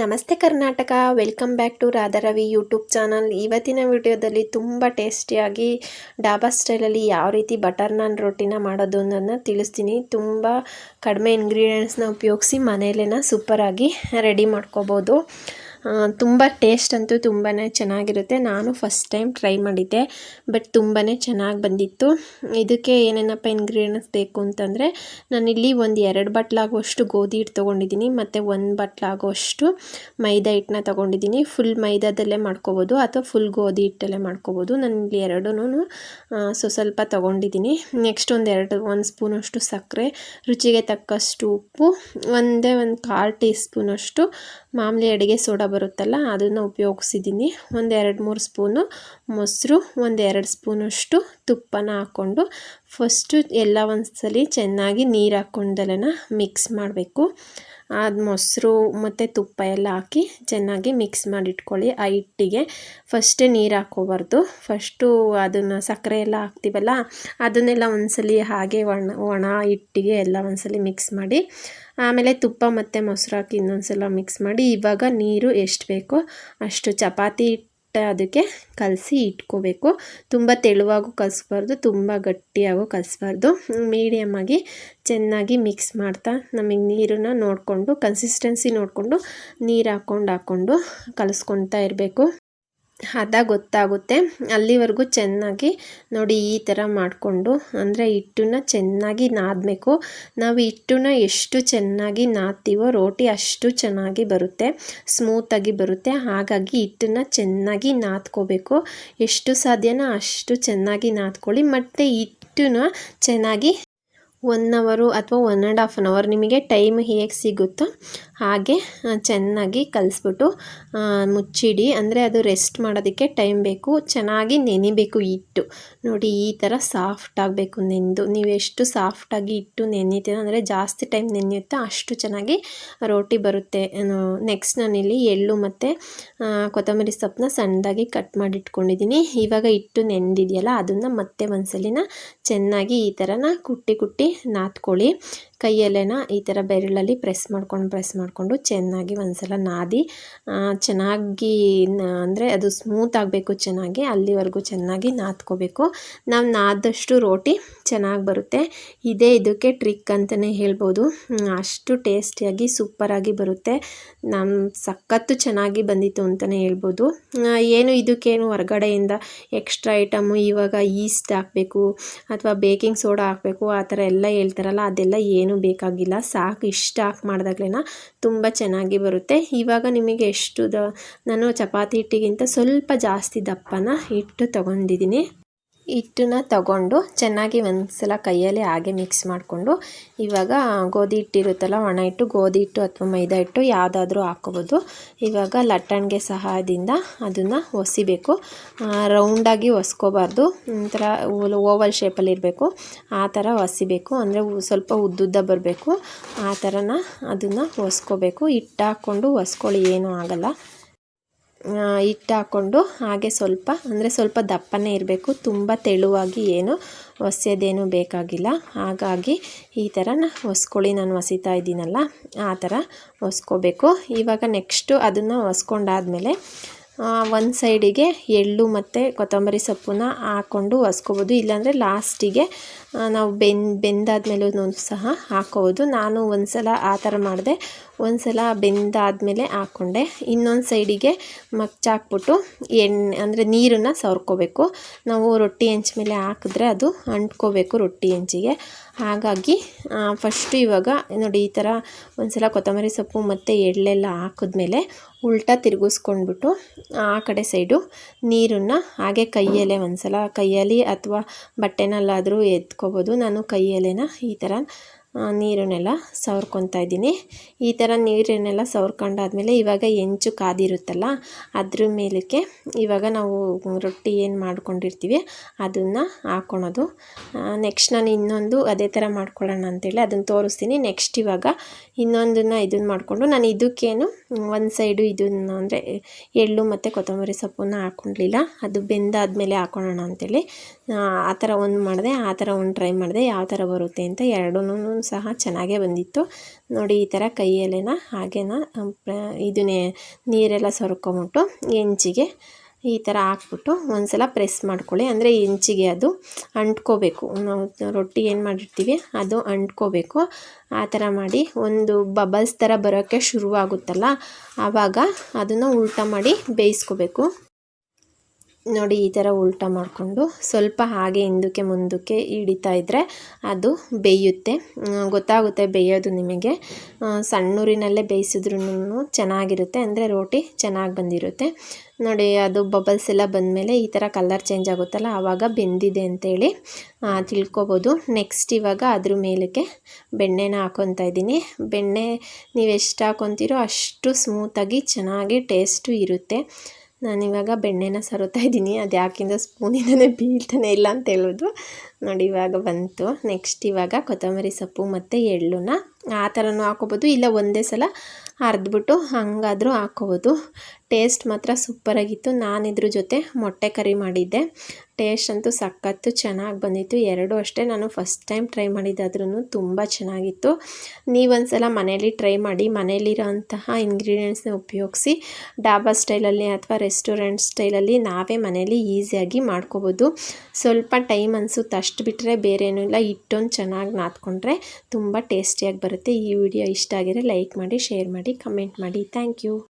ನಮಸ್ತೆ Karnataka, welcome back to Radharavi YouTube channel. ಇವತ್ತಿನ ವಿಡಿಯೋದಲ್ಲಿ ತುಂಬ ಟೇಸ್ಟಿಯಾಗಿ ಡಾಬಾ ಸ್ಟೈಲಲ್ಲಿ ಯಾವ ರೀತಿ ಬಟರ್ ನಾನ್ ರೋಟಿನ ಮಾಡೋದು ಅನ್ನೋದನ್ನ ತಿಳಿಸ್ತೀನಿ. ತುಂಬ ಕಡಿಮೆ ಇಂಗ್ರೀಡಿಯೆಂಟ್ಸ್ನ ಉಪಯೋಗಿಸಿ ಮನೆಯಲ್ಲೇ ಸೂಪರಾಗಿ ರೆಡಿ ಮಾಡ್ಕೋಬೋದು. ತುಂಬ ಟೇಸ್ಟ್ ಅಂತೂ ತುಂಬಾ ಚೆನ್ನಾಗಿರುತ್ತೆ. ನಾನು ಫಸ್ಟ್ ಟೈಮ್ ಟ್ರೈ ಮಾಡಿದ್ದೆ, ಬಟ್ ತುಂಬಾ ಚೆನ್ನಾಗಿ ಬಂದಿತ್ತು. ಇದಕ್ಕೆ ಏನೇನಪ್ಪ ಇಂಗ್ರೀಡಿಯೆಂಟ್ಸ್ ಬೇಕು ಅಂತಂದರೆ, ನಾನಿಲ್ಲಿ ಒಂದು 2 ಬಟ್ಲಾಗುವಷ್ಟು ಗೋಧಿ ಹಿಟ್ಟು ತೊಗೊಂಡಿದ್ದೀನಿ, ಮತ್ತು 1 ಬಟ್ಲಾಗುವಷ್ಟು ಮೈದಾ ಹಿಟ್ಟನ್ನ ತೊಗೊಂಡಿದ್ದೀನಿ. ಫುಲ್ ಮೈದಾದಲ್ಲೇ ಮಾಡ್ಕೋಬೋದು ಅಥವಾ ಫುಲ್ ಗೋಧಿ ಹಿಟ್ಟಲ್ಲೇ ಮಾಡ್ಕೋಬೋದು. ನಾನು ಇಲ್ಲಿ ಎರಡೂ ಸ್ವಲ್ಪ ತೊಗೊಂಡಿದ್ದೀನಿ. ನೆಕ್ಸ್ಟ್ ಒಂದು ಸ್ಪೂನಷ್ಟು ಸಕ್ಕರೆ, ರುಚಿಗೆ ತಕ್ಕಷ್ಟು ಉಪ್ಪು, ಒಂದು 1/4 ಟೀ ಸ್ಪೂನಷ್ಟು ಮಾಮೂಲಿ ಅಡುಗೆ ಸೋಡಾ ಬರುತ್ತಲ್ಲ ಅದನ್ನು ಉಪಯೋಗಿಸಿದ್ದೀನಿ. 1-2-3 ಸ್ಪೂನು ಮೊಸರು, 1-2 ಸ್ಪೂನಷ್ಟು ತುಪ್ಪನ ಹಾಕ್ಕೊಂಡು ಫಸ್ಟು ಎಲ್ಲ ಒಂದ್ಸಲಿ ಚೆನ್ನಾಗಿ ನೀರು ಹಾಕ್ಕೊಂಡಲೆನ ಮಿಕ್ಸ್ ಮಾಡಬೇಕು. ಅದು ಮೊಸರು ಮತ್ತು ತುಪ್ಪ ಎಲ್ಲ ಹಾಕಿ ಚೆನ್ನಾಗಿ ಮಿಕ್ಸ್ ಮಾಡಿಟ್ಕೊಳ್ಳಿ. ಆ ಹಿಟ್ಟಿಗೆ ಫಸ್ಟೇ ನೀರು ಹಾಕ್ಕೋಬಾರ್ದು. ಫಸ್ಟು ಅದನ್ನು ಸಕ್ಕರೆ ಎಲ್ಲ ಹಾಕ್ತೀವಲ್ಲ ಅದನ್ನೆಲ್ಲ ಒಂದ್ಸಲಿ ಹಾಗೆ ಒಣ ಹಿಟ್ಟಿಗೆ ಎಲ್ಲ ಒಂದ್ಸಲಿ ಮಿಕ್ಸ್ ಮಾಡಿ, ಆಮೇಲೆ ತುಪ್ಪ ಮತ್ತು ಮೊಸರು ಹಾಕಿ ಇನ್ನೊಂದ್ಸಲ ಮಿಕ್ಸ್ ಮಾಡಿ, ಇವಾಗ ನೀರು ಎಷ್ಟು ಬೇಕೋ ಅಷ್ಟು ಚಪಾತಿ ಹಿಟ್ಟು ಅದಕ್ಕೆ ಕಲಸಿ ಇಟ್ಕೋಬೇಕು. ತುಂಬ ತೆಳುವಾಗೂ ಕಲಿಸ್ಬಾರ್ದು, ತುಂಬ ಗಟ್ಟಿಯಾಗೂ ಕಲಿಸ್ಬಾರ್ದು. ಮೀಡಿಯಮ್ಮಾಗಿ ಚೆನ್ನಾಗಿ ಮಿಕ್ಸ್ ಮಾಡ್ತಾ ನಮಗೆ ನೀರನ್ನು ನೋಡಿಕೊಂಡು, ಕನ್ಸಿಸ್ಟೆನ್ಸಿ ನೋಡಿಕೊಂಡು ನೀರು ಹಾಕ್ಕೊಂಡು ಕಲಿಸ್ಕೊಳ್ತಾ ಇರಬೇಕು. ಹದ ಗೊತ್ತಾಗುತ್ತೆ ಅಲ್ಲಿವರೆಗೂ ಚೆನ್ನಾಗಿ ನೋಡಿ ಈ ಥರ ಮಾಡಿಕೊಂಡು, ಅಂದರೆ ಹಿಟ್ಟನ್ನ ಚೆನ್ನಾಗಿ ನಾದಬೇಕು. ನಾವು ಹಿಟ್ಟನ್ನ ಎಷ್ಟು ಚೆನ್ನಾಗಿ ನಾದ್ತೀವೋ ರೋಟಿ ಅಷ್ಟು ಚೆನ್ನಾಗಿ ಬರುತ್ತೆ, ಸ್ಮೂತಾಗಿ ಬರುತ್ತೆ. ಹಾಗಾಗಿ ಹಿಟ್ಟನ್ನ ಚೆನ್ನಾಗಿ ನಾದ್ಕೋಬೇಕು. ಎಷ್ಟು ಸಾಧ್ಯನೋ ಅಷ್ಟು ಚೆನ್ನಾಗಿ ನಾದ್ಕೊಳ್ಳಿ. ಮತ್ತು ಹಿಟ್ಟನ್ನ ಚೆನ್ನಾಗಿ 1 ಅವರು ಅಥವಾ 1.5 ಅವರ್ ನಿಮಗೆ ಟೈಮ್ ಹೇಗೆ ಸಿಗುತ್ತೋ ಹಾಗೆ ಚೆನ್ನಾಗಿ ಕಲಿಸ್ಬಿಟ್ಟು ಮುಚ್ಚಿಡಿ. ಅಂದರೆ ಅದು ರೆಸ್ಟ್ ಮಾಡೋದಕ್ಕೆ ಟೈಮ್ ಬೇಕು. ಚೆನ್ನಾಗಿ ನೆನಿಬೇಕು ಹಿಟ್ಟು. ನೋಡಿ ಈ ಥರ ಸಾಫ್ಟ್ ಆಗಬೇಕು ನೆಂದು. ನೀವು ಎಷ್ಟು ಸಾಫ್ಟಾಗಿ ಹಿಟ್ಟು ನೆನೀತೀರ ಅಂದರೆ ಜಾಸ್ತಿ ಟೈಮ್ ನೆನೆಯುತ್ತೋ ಅಷ್ಟು ಚೆನ್ನಾಗಿ ರೋಟಿ ಬರುತ್ತೆ. ನೆಕ್ಸ್ಟ್ ನಾನಿಲ್ಲಿ ಎಳ್ಳು ಮತ್ತು ಕೊತ್ತಂಬರಿ ಸೊಪ್ಪನ್ನ ಸಣ್ಣದಾಗಿ ಕಟ್ ಮಾಡಿ ಇಟ್ಕೊಂಡಿದ್ದೀನಿ. ಇವಾಗ ಹಿಟ್ಟು ನೆಂದಿದೆಯಲ್ಲ ಅದನ್ನು ಮತ್ತೆ ಒಂದ್ಸಲಿನ ಚೆನ್ನಾಗಿ ಈ ಥರನ ಕುಟ್ಟಿ ನಾದ್ಕೊಳ್ಳಿ. ಕೈಯಲ್ಲೇನ ಈ ಥರ ಬೆರಳಲ್ಲಿ ಪ್ರೆಸ್ ಮಾಡಿಕೊಂಡು ಚೆನ್ನಾಗಿ ಒಂದ್ಸಲ ನಾದಿ ಚೆನ್ನಾಗಿ ಅಂದರೆ ಅದು ಸ್ಮೂತ್ ಆಗಬೇಕು ಚೆನ್ನಾಗಿ, ಅಲ್ಲಿವರೆಗೂ ಚೆನ್ನಾಗಿ ನಾದ್ಕೋಬೇಕು. ನಾವು ನಾದಷ್ಟು ರೋಟಿ ಚೆನ್ನಾಗಿ ಬರುತ್ತೆ. ಇದಕ್ಕೆ ಟ್ರಿಕ್ ಅಂತಲೇ ಹೇಳ್ಬೋದು. ಅಷ್ಟು ಟೇಸ್ಟಿಯಾಗಿ ಸೂಪರಾಗಿ ಬರುತ್ತೆ. ಸಖತ್ತು ಚೆನ್ನಾಗಿ ಬಂದಿತ್ತು ಅಂತಲೇ ಹೇಳ್ಬೋದು. ಇದಕ್ಕೇನು ಹೊರಗಡೆಯಿಂದ ಎಕ್ಸ್ಟ್ರಾ ಐಟಮು ಇವಾಗ ಈಸ್ಟ್ ಹಾಕಬೇಕು ಅಥವಾ ಬೇಕಿಂಗ್ ಸೋಡಾ ಹಾಕಬೇಕು ಆ ಥರ ಎಲ್ಲ ಹೇಳ್ತಾರಲ್ಲ, ಅದೆಲ್ಲ ಏನೂ ಬೇಕಾಗಿಲ್ಲ. ಸಾಕು ಇಷ್ಟು ಹಾಕಿ ಮಾಡಿದಾಗ್ಲೇ ತುಂಬ ಚೆನ್ನಾಗಿ ಬರುತ್ತೆ. ಇವಾಗ ನಿಮಗೆ ನಾನು ಚಪಾತಿ ಹಿಟ್ಟಿಗಿಂತ ಸ್ವಲ್ಪ ಜಾಸ್ತಿ ದಪ್ಪನ ಹಿಟ್ಟು ತೊಗೊಂಡಿದ್ದೀನಿ. ಹಿಟ್ಟನ್ನ ತಗೊಂಡು ಚೆನ್ನಾಗಿ ಒಂದ್ಸಲ ಕೈಯಲ್ಲಿ ಹಾಗೆ ಮಿಕ್ಸ್ ಮಾಡಿಕೊಂಡು, ಇವಾಗ ಗೋಧಿ ಹಿಟ್ಟಿರುತ್ತಲ್ಲ ಒಣ ಹಿಟ್ಟು, ಗೋಧಿ ಹಿಟ್ಟು ಅಥವಾ ಮೈದಾ ಹಿಟ್ಟು ಯಾವುದಾದ್ರೂ ಹಾಕ್ಕೋಬೋದು. ಇವಾಗ ಲಟ್ಟಣಿಗೆ ಸಹಾಯದಿಂದ ಅದನ್ನು ಒಸಿಬೇಕು. ರೌಂಡಾಗಿ ಒಸ್ಕೋಬಾರ್ದು, ಒಂಥರ ಓವಲ್ ಶೇಪಲ್ಲಿ ಇರಬೇಕು. ಆ ಥರ ಒಸಿಬೇಕು, ಅಂದರೆ ಸ್ವಲ್ಪ ಉದ್ದುದ್ದ ಬರಬೇಕು. ಆ ಥರನ ಅದನ್ನು ಒಸ್ಕೋಬೇಕು. ಹಿಟ್ಟು ಹಾಕ್ಕೊಂಡು ಒಸ್ಕೊಳ್ಳಿ, ಏನೂ ಆಗಲ್ಲ. ಹಿಟ್ಟು ಹಾಕ್ಕೊಂಡು ಹಾಗೆ ಸ್ವಲ್ಪ ದಪ್ಪನೇ ಇರಬೇಕು, ತುಂಬ ತೆಳುವಾಗಿ ಏನು ಒಸೆಯೋದೇನು ಬೇಕಾಗಿಲ್ಲ. ಹಾಗಾಗಿ ಈ ಥರ ಒಸ್ಕೊಳ್ಳಿ. ನಾನು ಒಸಿತಾ ಇದ್ದೀನಲ್ಲ ಆ ಥರ ಒಸ್ಕೋಬೇಕು. ಇವಾಗ ನೆಕ್ಸ್ಟು ಅದನ್ನು ಒಸ್ಕೊಂಡಾದಮೇಲೆ ಒಂದು ಸೈಡಿಗೆ ಎಳ್ಳು ಮತ್ತು ಕೊತ್ತಂಬರಿ ಸೊಪ್ಪನ್ನ ಹಾಕ್ಕೊಂಡು ಒಸ್ಕೋಬೋದು. ಇಲ್ಲಾಂದರೆ ಲಾಸ್ಟಿಗೆ ನಾವು ಬೆಂದಾದ್ಮೇಲೂ ಸಹ ಹಾಕ್ಕೋಬೋದು. ನಾನು ಒಂದು ಸಲ ಆ ಥರ ಮಾಡಿದೆ, ಒಂದು ಸಲ ಬೆಂದಾದಮೇಲೆ ಹಾಕ್ಕೊಂಡೆ. ಇನ್ನೊಂದು ಸೈಡಿಗೆ ಮಗ್ಚಾಕ್ಬಿಟ್ಟು ಅಂದರೆ ನೀರನ್ನು ಸವರ್ಕೋಬೇಕು. ನಾವು ರೊಟ್ಟಿ ಹೆಂಚು ಮೇಲೆ ಹಾಕಿದ್ರೆ ಅದು ಅಂಟ್ಕೋಬೇಕು ರೊಟ್ಟಿ ಹೆಂಚಿಗೆ. ಹಾಗಾಗಿ ಫಸ್ಟು ಇವಾಗ ನೋಡಿ ಈ ಥರ ಒಂದು ಸಲ ಕೊತ್ತಂಬರಿ ಸೊಪ್ಪು ಮತ್ತು ಎಳ್ಳೆಲ್ಲ ಹಾಕಿದ್ಮೇಲೆ ಉಲ್ಟಾ ತಿರುಗಿಸ್ಕೊಂಡ್ಬಿಟ್ಟು ಆ ಕಡೆ ಸೈಡು ನೀರನ್ನು ಹಾಗೆ ಕೈಯಲ್ಲೇ ಒಂದ್ಸಲ ಕೈಯಲ್ಲಿ ಅಥವಾ ಬಟ್ಟೆನಲ್ಲಾದರೂ ಎತ್ಕೋಬೋದು. ನಾನು ಕೈಯಲ್ಲೇನ ಈ ಥರ ನೀರನ್ನೆಲ್ಲ ಸವರ್ಕೊತಾ ಇದ್ದೀನಿ. ಈ ಥರ ನೀರನ್ನೆಲ್ಲ ಸವರ್ಕೊಂಡಾದ್ಮೇಲೆ ಇವಾಗ ಹೆಂಚು ಕಾದಿರುತ್ತಲ್ಲ ಅದ್ರ ಮೇಲಕ್ಕೆ ಇವಾಗ ನಾವು ರೊಟ್ಟಿ ಏನು ಮಾಡ್ಕೊಂಡಿರ್ತೀವಿ ಅದನ್ನು ಹಾಕ್ಕೊಳೋದು. ನೆಕ್ಸ್ಟ್ ನಾನು ಇನ್ನೊಂದು ಅದೇ ಥರ ಮಾಡ್ಕೊಳ್ಳೋಣ ಅಂತೇಳಿ ಅದನ್ನು ತೋರಿಸ್ತೀನಿ. ನೆಕ್ಸ್ಟ್ ಇವಾಗ ಇನ್ನೊಂದನ್ನು ಇದನ್ನು ಮಾಡಿಕೊಂಡು ನಾನು ಇದಕ್ಕೇನು ಒಂದು ಸೈಡು ಇದನ್ನು ಅಂದರೆ ಎಳ್ಳು ಮತ್ತು ಕೊತ್ತಂಬರಿ ಸೊಪ್ಪನ್ನು ಹಾಕ್ಕೊಂಡಿಲ್ಲ, ಅದು ಬೆಂದಾದಮೇಲೆ ಹಾಕೊಳ್ಳೋಣ ಅಂತೇಳಿ ಆ ಥರ ಒಂದು ಮಾಡಿದೆ, ಆ ಥರ ಒಂದು ಟ್ರೈ ಮಾಡಿದೆ ಯಾವ ಥರ ಬರುತ್ತೆ ಅಂತ. ಎರಡೂ ಸಹ ಚೆನ್ನಾಗೇ ಬಂದಿತ್ತು ನೋಡಿ. ಈ ಥರ ಕೈಯಲ್ಲೇನ ಹಾಗೇನ ಇದನ್ನೇ ನೀರೆಲ್ಲ ಸೊರ್ಕೊಂಬಿಟ್ಟು ಹೆಂಚಿಗೆ ಈ ಥರ ಹಾಕ್ಬಿಟ್ಟು ಒಂದು ಸಲ ಪ್ರೆಸ್ ಮಾಡ್ಕೊಳ್ಳಿ. ಅಂದರೆ ಹೆಂಚಿಗೆ ಅದು ಅಂಟ್ಕೋಬೇಕು, ನಾವು ರೊಟ್ಟಿ ಏನು ಮಾಡಿರ್ತೀವಿ ಅದು ಅಂಟ್ಕೋಬೇಕು. ಆ ಥರ ಮಾಡಿ ಒಂದು ಬಬಲ್ಸ್ ಥರ ಬರೋಕ್ಕೆ ಶುರುವಾಗುತ್ತಲ್ಲ ಆವಾಗ ಅದನ್ನು ಉಲ್ಟಾ ಮಾಡಿ ಬೇಯಿಸ್ಕೋಬೇಕು ನೋಡಿ. ಈ ಥರ ಉಲ್ಟಾ ಮಾಡಿಕೊಂಡು ಸ್ವಲ್ಪ ಹಾಗೆ ಹಿಂದಕ್ಕೆ ಮುಂದಕ್ಕೆ ಹಿಡಿತಾ ಇದ್ದರೆ ಅದು ಬೇಯುತ್ತೆ, ಗೊತ್ತಾಗುತ್ತೆ ಬೇಯೋದು ನಿಮಗೆ. ಸಣ್ಣೂರಿನಲ್ಲೇ ಬೇಯಿಸಿದ್ರೂ ಚೆನ್ನಾಗಿರುತ್ತೆ, ಅಂದರೆ ರೋಟಿ ಚೆನ್ನಾಗಿ ಬಂದಿರುತ್ತೆ ನೋಡಿ. ಅದು ಬಬಲ್ಸ್ ಎಲ್ಲ ಬಂದಮೇಲೆ ಈ ಥರ ಕಲರ್ ಚೇಂಜ್ ಆಗುತ್ತಲ್ಲ ಆವಾಗ ಬೆಂದಿದೆ ಅಂತೇಳಿ ತಿಳ್ಕೊಬೋದು. ನೆಕ್ಸ್ಟ್ ಇವಾಗ ಅದ್ರ ಮೇಲಕ್ಕೆ ಬೆಣ್ಣೆನ ಹಾಕ್ಕೊತಾ ಇದ್ದೀನಿ. ಬೆಣ್ಣೆ ನೀವು ಎಷ್ಟು ಹಾಕ್ಕೊತೀರೋ ಅಷ್ಟು ಸ್ಮೂತಾಗಿ ಚೆನ್ನಾಗಿ ಟೇಸ್ಟು ಇರುತ್ತೆ. ನಾನಿವಾಗ ಬೆಣ್ಣೆನ ಸರುತ್ತಾ ಇದ್ದೀನಿ, ಅದು ಯಾಕಿಂದ ಸ್ಪೂನಿಂದನೇ ಬೀಳ್ತಾನೆ ಇಲ್ಲ ಅಂತ ಹೇಳೋದು ನೋಡಿ. ಇವಾಗ ಬಂತು. ನೆಕ್ಸ್ಟ್ ಇವಾಗ ಕೊತ್ತಂಬರಿ ಸೊಪ್ಪು ಮತ್ತು ಎಳ್ಳನ್ನ ಆ ಥರನೂ ಹಾಕ್ಕೋಬೋದು, ಇಲ್ಲ ಒಂದೇ ಸಲ ಅರ್ದ್ಬಿಟ್ಟು ಹಂಗಾದರೂ ಹಾಕ್ಕೋಬೋದು. ಟೇಸ್ಟ್ ಮಾತ್ರ ಸೂಪರಾಗಿತ್ತು. ನಾನು ಇದ್ರ ಜೊತೆ ಮೊಟ್ಟೆ ಕರಿ ಮಾಡಿದ್ದೆ, ಟೇಸ್ಟ್ ಅಂತೂ ಸಖತ್ತು ಚೆನ್ನಾಗಿ ಬಂದಿತ್ತು. ಎರಡೂ ಅಷ್ಟೇ ನಾನು ಫಸ್ಟ್ ಟೈಮ್ ಟ್ರೈ ಮಾಡಿದ್ದಾದ್ರೂ ತುಂಬ ಚೆನ್ನಾಗಿತ್ತು. ನೀವೊಂದು ಸಲ ಮನೇಲಿ ಟ್ರೈ ಮಾಡಿ, ಮನೇಲಿರೋ ಅಂತಹ ಇಂಗ್ರೀಡಿಯೆಂಟ್ಸ್ನ ಉಪಯೋಗಿಸಿ ಡಾಬಾ ಸ್ಟೈಲಲ್ಲಿ ಅಥವಾ ರೆಸ್ಟೋರೆಂಟ್ ಸ್ಟೈಲಲ್ಲಿ ನಾವೇ ಮನೇಲಿ ಈಸಿಯಾಗಿ ಮಾಡ್ಕೋಬೋದು. ಸ್ವಲ್ಪ ಟೈಮ್ ಅನಿಸುತ್ತೆ ಅಷ್ಟು ಬಿಟ್ಟರೆ ಬೇರೆ ಏನೂ ಇಲ್ಲ. ಹಿಟ್ಟೊಂದು ಚೆನ್ನಾಗಿ ನಾದ್ಕೊಂಡ್ರೆ ತುಂಬ ಟೇಸ್ಟಿಯಾಗಿ ಬರುತ್ತೆ. ಈ ವಿಡಿಯೋ ಇಷ್ಟ ಆಗಿದ್ರೆ ಲೈಕ್ ಮಾಡಿ, ಶೇರ್ ಮಾಡಿ, ಕಮೆಂಟ್ ಮಾಡಿ. Thank you.